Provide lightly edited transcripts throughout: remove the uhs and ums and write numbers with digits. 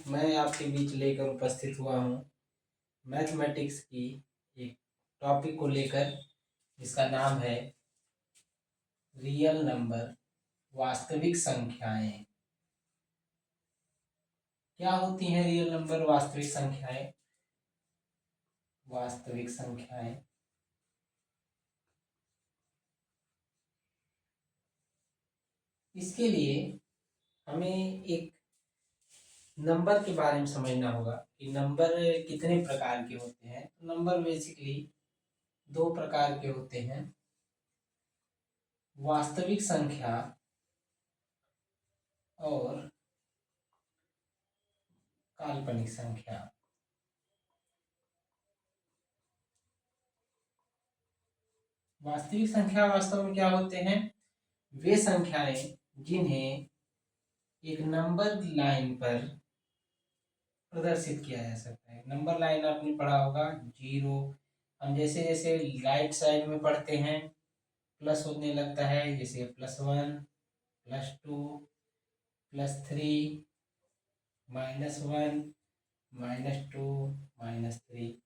मैं आपके बीच लेकर उपस्थित हुआ हूँ मैथमेटिक्स की एक टॉपिक को लेकर, जिसका नाम है रियल नंबर, वास्तविक संख्याएं। क्या होती हैं रियल नंबर, वास्तविक संख्याएं? वास्तविक संख्याएं इसके लिए हमें एक नंबर के बारे में समझना होगा कि नंबर कितने प्रकार के होते हैं। नंबर बेसिकली दो प्रकार के होते हैं, वास्तविक संख्या और काल्पनिक संख्या। वास्तविक संख्या वास्तव में क्या होते हैं? वे संख्याएं जिन्हें एक नंबर लाइन पर प्रदर्शित किया जा सकता है। नंबर लाइन आपने पढ़ा होगा, जीरो। हम जैसे जैसे राइट साइड में पढ़ते हैं प्लस होने लगता है, जैसे +1, +2, +3, -1, -2, -3।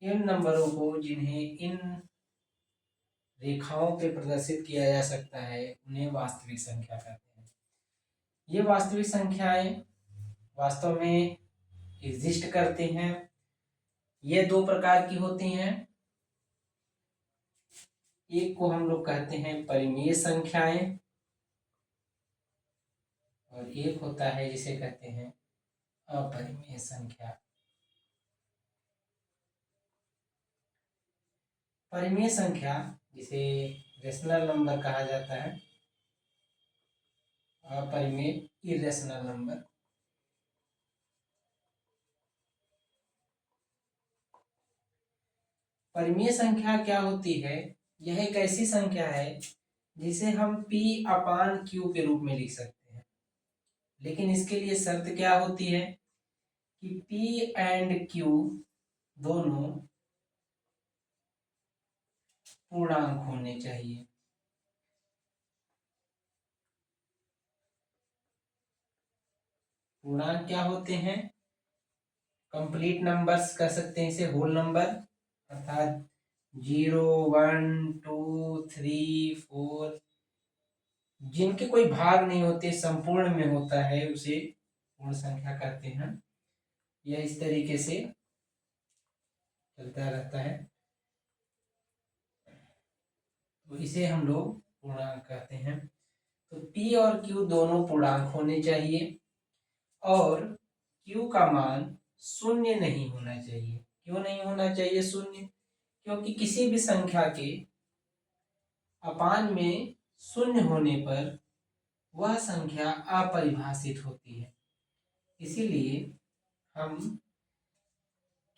इन नंबरों को जिन्हें इन रेखाओं पे प्रदर्शित किया जा सकता है उन्हें वास्तविक संख्या कहते हैं। ये वास्तविक संख्याएं वास्तव में एग्जिस्ट करते हैं। ये दो प्रकार की होती हैं। एक को हम लोग कहते हैं परिमेय संख्याएं और एक होता है जिसे कहते हैं अपरिमेय संख्या। परिमेय संख्या जिसे रेशनल नंबर कहा जाता है, अपरिमेय इरेशनल नंबर। परिमेय संख्या क्या होती है? यह एक ऐसी संख्या है जिसे हम P/Q के रूप में लिख सकते हैं, लेकिन इसके लिए शर्त क्या होती है कि P एंड Q दोनों पूर्णांक होने चाहिए। पूर्णांक क्या होते हैं? कंप्लीट नंबर्स कह सकते हैं इसे, होल नंबर, अर्थात 0, 1, 2, 3, 4, जिनके कोई भाग नहीं होते, संपूर्ण में होता है, उसे पूर्ण संख्या कहते हैं। यह इस तरीके से चलता रहता है, तो इसे हम लोग पूर्णांक कहते हैं। तो P और Q दोनों पूर्णांक होने चाहिए और Q का मान शून्य नहीं होना चाहिए। क्यों नहीं होना चाहिए शून्य? क्योंकि किसी भी संख्या के अपान में शून्य होने पर वह संख्या अपरिभाषित होती है। इसीलिए हम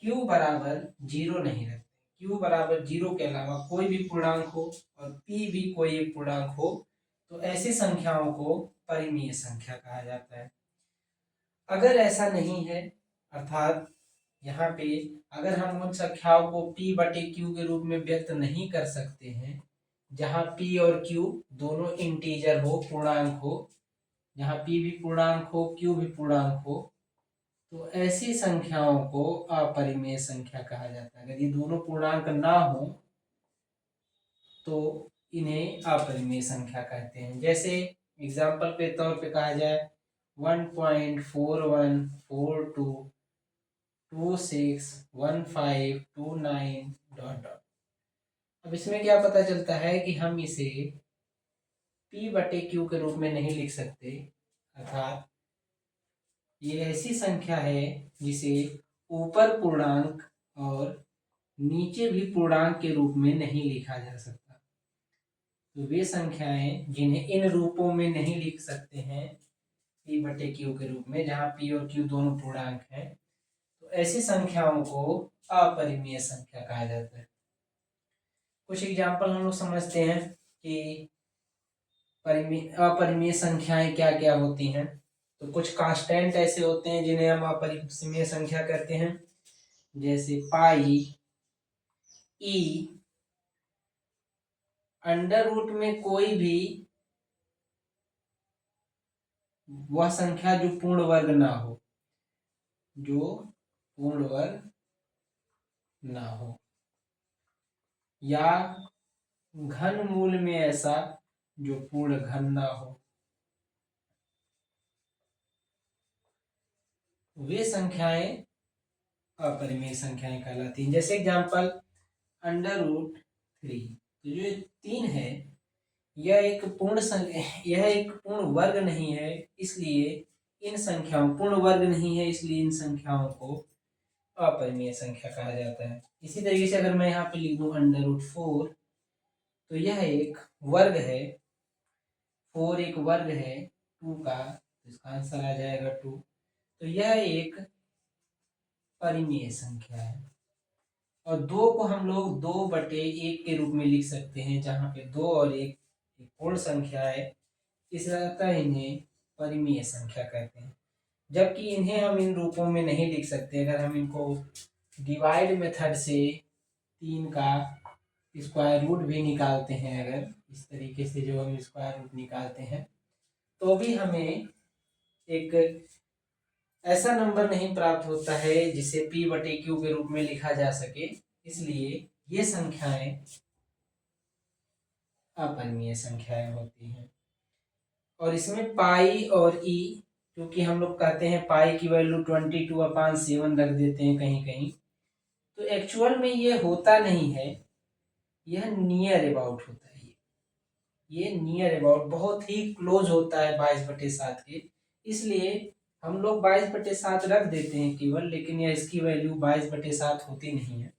Q बराबर 0 नहीं रखते। Q बराबर 0 के अलावा कोई भी पूर्णांक हो और P भी कोई एक पूर्णांक हो, तो ऐसी संख्याओं को परिमेय संख्या कहा जाता है। अगर ऐसा नहीं है, अर्थात यहाँ पे अगर हम उन संख्याओं को P/Q के रूप में व्यक्त नहीं कर सकते हैं, जहाँ P और Q दोनों इंटीजर हो, पूर्णांक हो, जहाँ P भी पूर्णांक हो, Q भी पूर्णांक हो, तो ऐसी संख्याओं को अपरिमेय संख्या कहा जाता है। अगर ये दोनों पूर्णांक ना हो तो इन्हें अपरिमेय संख्या कहते हैं। जैसे एग्जाम्पल के तौर पे कहा जाए 1.4142261529 ... अब इसमें क्या पता चलता है कि हम इसे P/Q के रूप में नहीं लिख सकते, अर्थात ये ऐसी संख्या है जिसे ऊपर पूर्णांक और नीचे भी पूर्णांक के रूप में नहीं लिखा जा सकता। तो वे संख्याएं जिन्हें इन रूपों में नहीं लिख सकते हैं P/Q के रूप में, जहां P और Q दोनों पूर्णांक हैं, तो ऐसी संख्याओं को अपरिमेय संख्या कहा जाता है। कुछ एग्जाम्पल हम लोग समझते हैं कि अपरिमेय संख्याएं क्या क्या होती हैं। तो कुछ कांस्टेंट ऐसे होते हैं जिन्हें हम अपरिमेय संख्या कहते हैं, जैसे पाई, ई, अंडर रूट में कोई भी वह संख्या जो पूर्ण वर्ग ना हो, जो पूर्ण वर्ग ना हो, या घन मूल में ऐसा जो पूर्ण घन ना हो, वे संख्याएं अपरिमेय संख्याएं कहलाती हैं। जैसे एग्जांपल √3, तो जो 3 है यह एक पूर्ण वर्ग नहीं है, इसलिए इन संख्याओं पूर्ण वर्ग नहीं है, इसलिए इन संख्याओं को अपरिमेय संख्या कहा जाता है। इसी तरीके से अगर मैं यहाँ पे लिख दूं √4, तो यह एक वर्ग है, 4 एक वर्ग है 2 का, तो इसका आंसर आ जाएगा 2। तो यह एक परिमेय संख्या है। और 2 को हम लोग 2/1 के रूप में लिख सकते हैं, जहाँ पे 2 और 1 एक पूर्ण संख्या है, इस अतः इन्हें परिमेय संख्या कहते हैं। जबकि इन्हें हम इन रूपों में नहीं लिख सकते। अगर हम इनको डिवाइड मेथड से 3 का स्क्वायर रूट भी निकालते हैं, अगर इस तरीके से जो हम स्क्वायर रूट निकालते हैं, तो भी हमें एक ऐसा नंबर नहीं प्राप्त होता है जिसे p/q के रूप में लिखा जा सके। इसलिए ये संख्याएं अपरिमेय संख्याएं होती हैं। और इसमें पाई और ई, क्योंकि हम लोग कहते हैं पाई की वैल्यू 22/7 रख देते हैं कहीं कहीं, तो एक्चुअल में ये होता नहीं है, यह नियर अबाउट होता है। ये नियर अबाउट बहुत ही क्लोज होता है 22/7 के, इसलिए हम लोग 22/7 रख देते हैं केवल, लेकिन यह इसकी वैल्यू 22/7 होती नहीं है।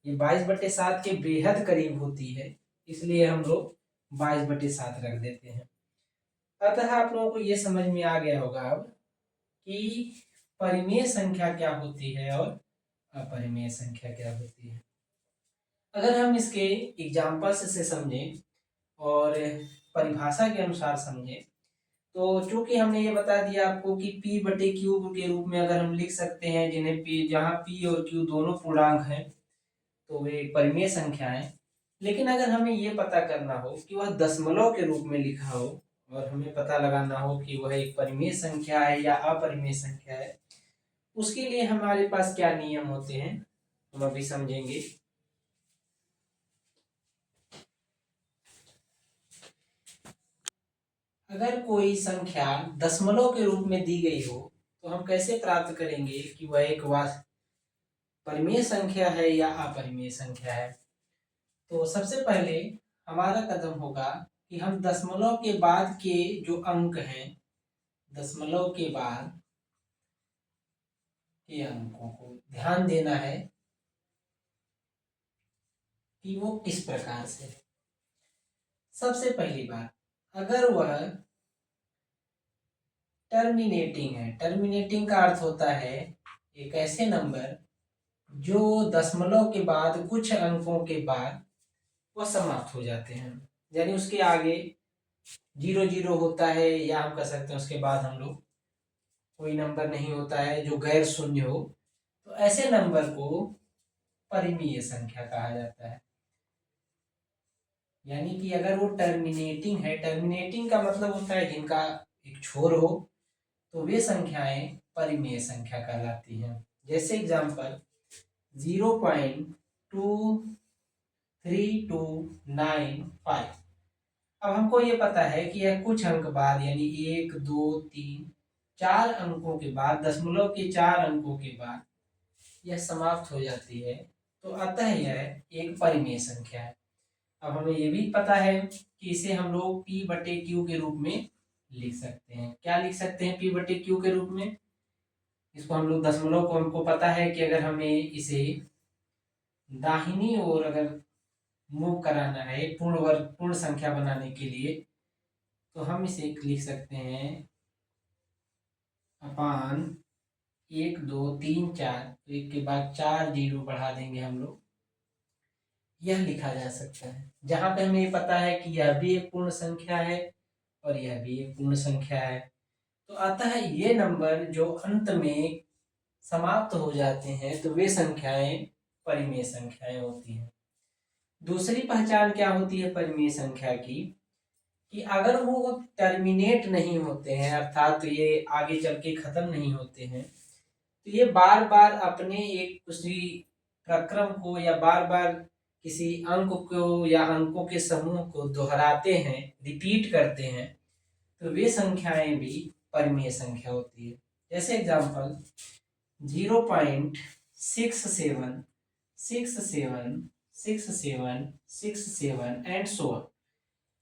ये 22/7 के बेहद करीब होती है, इसलिए हम लोग 22/7 रख देते हैं। अतः आप लोगों को ये समझ में आ गया होगा अब कि परिमेय संख्या क्या होती है और अपरिमेय संख्या क्या होती है। अगर हम इसके एग्जाम्पल्स से समझें और परिभाषा के अनुसार समझें, तो चूंकि हमने ये बता दिया आपको कि p/q के रूप में अगर हम लिख सकते हैं, जिन्हें p, जहाँ p और q दोनों पूर्णांक हैं, तो वे परिमेय संख्या है। लेकिन अगर हमें ये पता करना हो कि वह दशमलव के रूप में लिखा हो और हमें पता लगाना हो कि वह एक परिमेय संख्या है या अपरिमेय संख्या है, उसके लिए हमारे पास क्या नियम होते हैं हम अभी समझेंगे। अगर कोई संख्या दशमलव के रूप में दी गई हो, तो हम कैसे प्राप्त करेंगे कि वह एक परिमेय संख्या है या अपरिमेय संख्या है। तो सबसे पहले हमारा कदम होगा कि हम दशमलव के बाद के जो अंक हैं, दशमलव के बाद के अंकों को ध्यान देना है कि वो किस प्रकार से। सबसे पहली बात, अगर वह टर्मिनेटिंग है, टर्मिनेटिंग का अर्थ होता है एक ऐसे नंबर जो दशमलव के बाद कुछ अंकों के बाद वह समाप्त हो जाते हैं, यानी उसके आगे 0 होता है, या हम कह सकते हैं उसके बाद हम लोग कोई नंबर नहीं होता है जो गैर शून्य हो, तो ऐसे नंबर को परिमेय संख्या कहा जाता है। यानी कि अगर वो टर्मिनेटिंग है, टर्मिनेटिंग का मतलब होता है जिनका एक छोर हो, तो वे संख्याएं परिमेय संख्या कहलाती हैं। जैसे एग्जांपल 0.23295। अब हमको ये पता है कि यह कुछ अंक बाद, यानी 1 2 3 4 अंकों के बाद, दशमलव के 4 अंकों के बाद यह समाप्त हो जाती है, तो अतः यह एक परिमेय संख्या है। अब हमें ये भी पता है कि इसे हम लोग p/q के रूप में लिख सकते हैं। क्या लिख सकते हैं p/q के रूप में? इसको हम लोग दशमलव को हमको पता है कि अगर हमें इसे दाहिनी ओर अगर मूव कराना है पूर्ण संख्या बनाने के लिए, तो हम इसे लिख सकते हैं अपान 1 2 3 4, तो 1 के बाद 4 0 बढ़ा देंगे हम लोग, यह लिखा जा सकता है। जहां पे हमें पता है कि यह भी एक पूर्ण संख्या है और यह भी एक पूर्ण संख्या है, तो अतः ये नंबर जो अंत में समाप्त हो जाते हैं, तो वे संख्याएं परिमेय संख्याएं होती हैं। दूसरी पहचान क्या होती है परिमेय संख्या की, कि अगर वो टर्मिनेट नहीं होते हैं, अर्थात तो ये आगे चल के खत्म नहीं होते हैं, तो ये बार बार अपने एक किसी प्रक्रम को या बार बार किसी अंक को या अंकों के समूह को दोहराते हैं, रिपीट करते हैं, तो वे संख्याएं भी परिमेय संख्या होती है। जैसे एग्जांपल 0.67 67 67 67 एंड सो ऑन।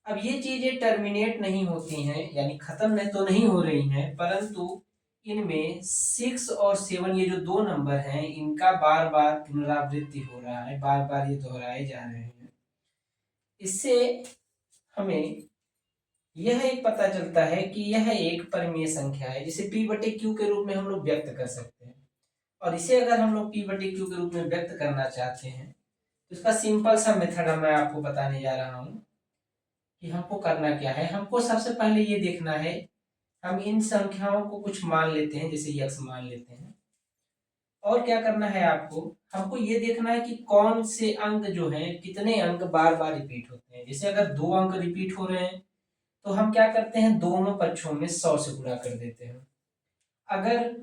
अब ये चीजें टर्मिनेट नहीं होती हैं, यानी खत्म तो नहीं हो रही हैं, परंतु इनमें 6 और 7 ये जो दो नंबर हैं, इनका बार बार पुनरावृत्ति हो रहा है, बार बार ये दोहराए जा रहे हैं। इससे हमें यह एक पता चलता है कि यह एक परिमेय संख्या है, जिसे P बटे Q के रूप में हम लोग व्यक्त कर सकते हैं। और इसे अगर हम लोग P बटे Q के रूप में व्यक्त करना चाहते हैं, तो इसका सिंपल सा मेथड मैं आपको बताने जा रहा हूँ कि हमको करना क्या है। हमको सबसे पहले ये देखना है, हम इन संख्याओं को कुछ मान लेते हैं, जैसे यक्स मान लेते हैं। और क्या करना है आपको, हमको ये देखना है कि कौन से अंक जो हैं, कितने अंक बार बार रिपीट होते हैं। जैसे अगर 2 अंक रिपीट हो रहे हैं, तो हम क्या करते हैं, दोनों पक्षों में 100 से गुणा कर देते हैं। अगर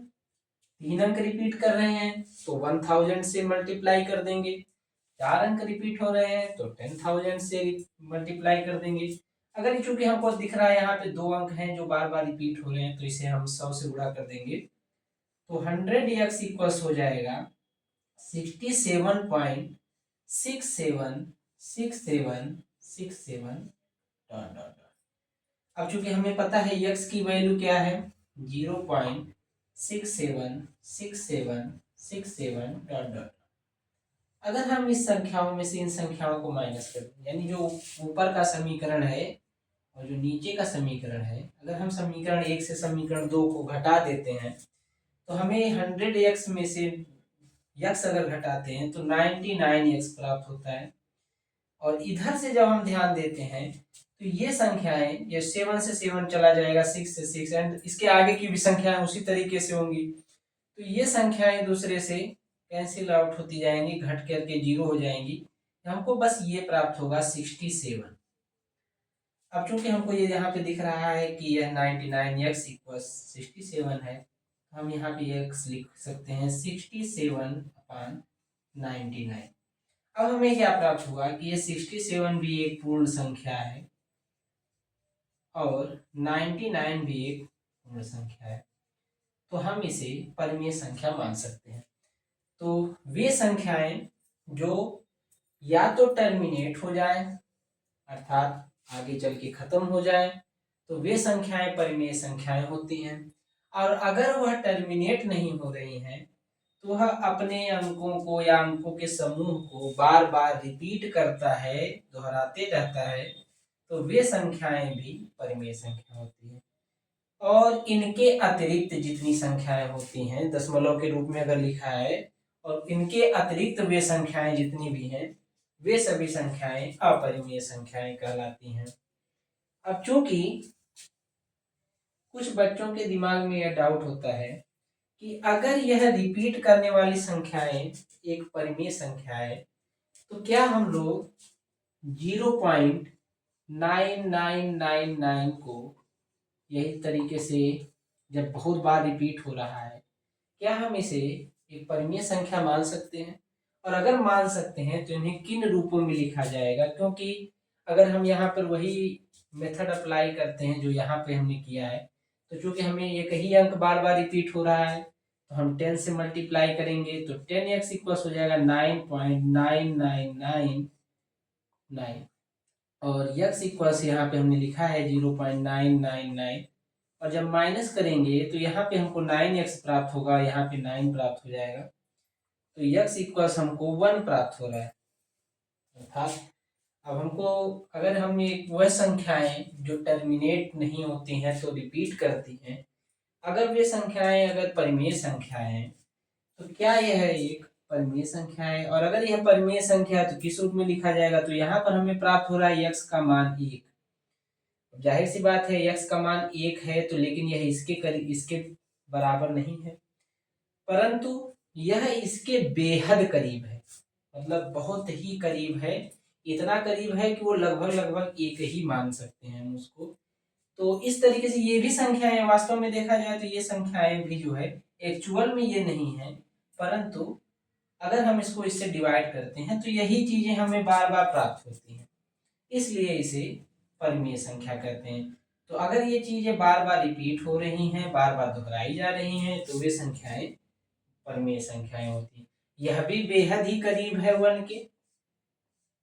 3 अंक रिपीट कर रहे हैं तो 1000 से मल्टीप्लाई कर देंगे। 4 अंक रिपीट हो रहे हैं तो 10,000 से मल्टीप्लाई कर देंगे। अगर चूंकि हमको दिख रहा है यहाँ पे 2 अंक हैं जो बार बार रिपीट हो रहे हैं, तो इसे हम 100 से गुणा कर देंगे, तो 100x इक्वल्स हो जाएगा 67.676767 डॉट डॉट। अब चूंकि हमें पता है x की वैल्यू क्या है, 0.676767 डॉट डॉट। अगर हम इस संख्याओं में से इन संख्याओं को माइनस कर दें, यानी जो ऊपर का समीकरण है और जो नीचे का समीकरण है, अगर हम समीकरण 1 से समीकरण 2 को घटा देते हैं, तो हमें 100x में से x अगर घटाते हैं तो 99x प्राप्त होता है। और इधर से जब हम ध्यान देते हैं, तो ये संख्याएं, ये 7 से 7 चला जाएगा, 6 से 6, एंड इसके आगे की भी संख्याएं उसी तरीके से होंगी। तो ये संख्याएं दूसरे से कैंसिल आउट होती जाएंगी, घट करके 0 हो जाएंगी। हमको बस ये प्राप्त होगा 67। अब चूंकि हमको ये यहाँ पे दिख रहा है कि यह 99x इक्वल 67 है, हम यहाँ पे x लिख सकते हैं 67/99। अब हमें क्या प्राप्त हुआ कि ये 67 भी एक पूर्ण संख्या है और 99 भी एक पूर्ण संख्या है, तो हम इसे परिमेय संख्या मान सकते हैं। तो वे संख्याएं जो या तो टर्मिनेट हो जाए, अर्थात आगे चल के खत्म हो जाए, तो वे संख्याएं परिमेय संख्याएं होती हैं। और अगर वह टर्मिनेट नहीं हो रही हैं, तो वह अपने अंकों को या अंकों के समूह को बार बार रिपीट करता है, दोहराते रहता है, तो वे संख्याएं भी परिमेय संख्या होती हैं। और इनके अतिरिक्त जितनी संख्याएं होती हैं, दशमलव के रूप में अगर लिखा है, और इनके अतिरिक्त वे संख्याएं जितनी भी हैं, वे सभी संख्याएं अपरिमेय संख्याएं कहलाती हैं। अब चूंकि कुछ बच्चों के दिमाग में यह डाउट होता है कि अगर यह रिपीट करने वाली संख्याएं एक परिमेय संख्या है, तो क्या हम लोग 0.9999 को यही तरीके से, जब बहुत बार रिपीट हो रहा है, क्या हम इसे एक परिमेय संख्या मान सकते हैं? और अगर मान सकते हैं तो इन्हें किन रूपों में लिखा जाएगा? क्योंकि अगर हम यहाँ पर वही मेथड अप्लाई करते हैं जो यहाँ पे हमने किया है, तो चूंकि हमें एक ही अंक बार बार रिपीट हो रहा है, तो हम 10 से मल्टीप्लाई करेंगे, तो 10x इक्वल हो जाएगा 9.9999 और x इक्वल यहाँ पे हमने लिखा है 0.999, और जब माइनस करेंगे तो यहाँ पे हमको 9x प्राप्त होगा, यहाँ पे 9 प्राप्त हो जाएगा, तो x इक्वल्स हमको 1 प्राप्त हो रहा है। अर्थात अब हमको, अगर हम एक वह संख्याएं जो टर्मिनेट नहीं होती हैं तो रिपीट करती हैं, अगर वे संख्याएं अगर परिमेय संख्याएं हैं, तो क्या यह एक परिमेय संख्या है? और अगर यह परिमेय संख्या है तो किस रूप में लिखा जाएगा? तो यहाँ पर हमें प्राप्त हो रहा है x का मान 1। जाहिर सी बात है x का मान 1 है, तो लेकिन यह इसके बराबर नहीं है, परंतु यह इसके बेहद करीब है, मतलब बहुत ही करीब है। इतना करीब है कि वो लगभग एक ही मान सकते हैं हम उसको। तो इस तरीके से ये भी संख्याएं, वास्तव में देखा जाए तो ये संख्याएं भी जो है एक्चुअल में ये नहीं है, परंतु अगर हम इसको इससे डिवाइड करते हैं तो यही चीजें हमें बार बार प्राप्त होती हैं, इसलिए इसे परिमेय संख्या कहते हैं। तो अगर ये चीजें बार बार रिपीट हो रही हैं, बार बार दोहराई जा रही हैं, तो वे संख्याएं परिमेय संख्याएं होती हैं। यह भी बेहद ही करीब है 1 के,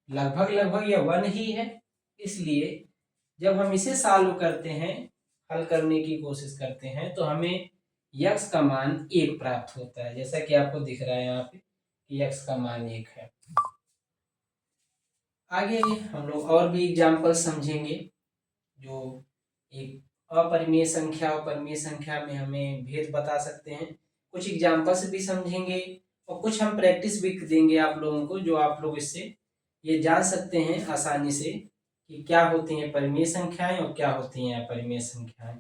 लगभग लगभग यह 1 ही है, इसलिए जब हम इसे सॉल्व करते हैं, हल करने की कोशिश करते हैं, तो हमें x का मान 1 प्राप्त होता है, जैसा कि आपको दिख रहा है यहाँ पे कि x का मान 1 है। आगे हम लोग और भी एग्जाम्पल समझेंगे जो एक अपरिमेय संख्या और परिमेय संख्या में हमें भेद बता सकते हैं। कुछ एग्जाम्पल्स भी समझेंगे और कुछ हम प्रैक्टिस भी देंगे आप लोगों को, जो आप लोग इससे ये जान सकते हैं आसानी से कि क्या होती हैं परिमेय संख्याएं और क्या होती हैं अपरिमेय संख्याएं।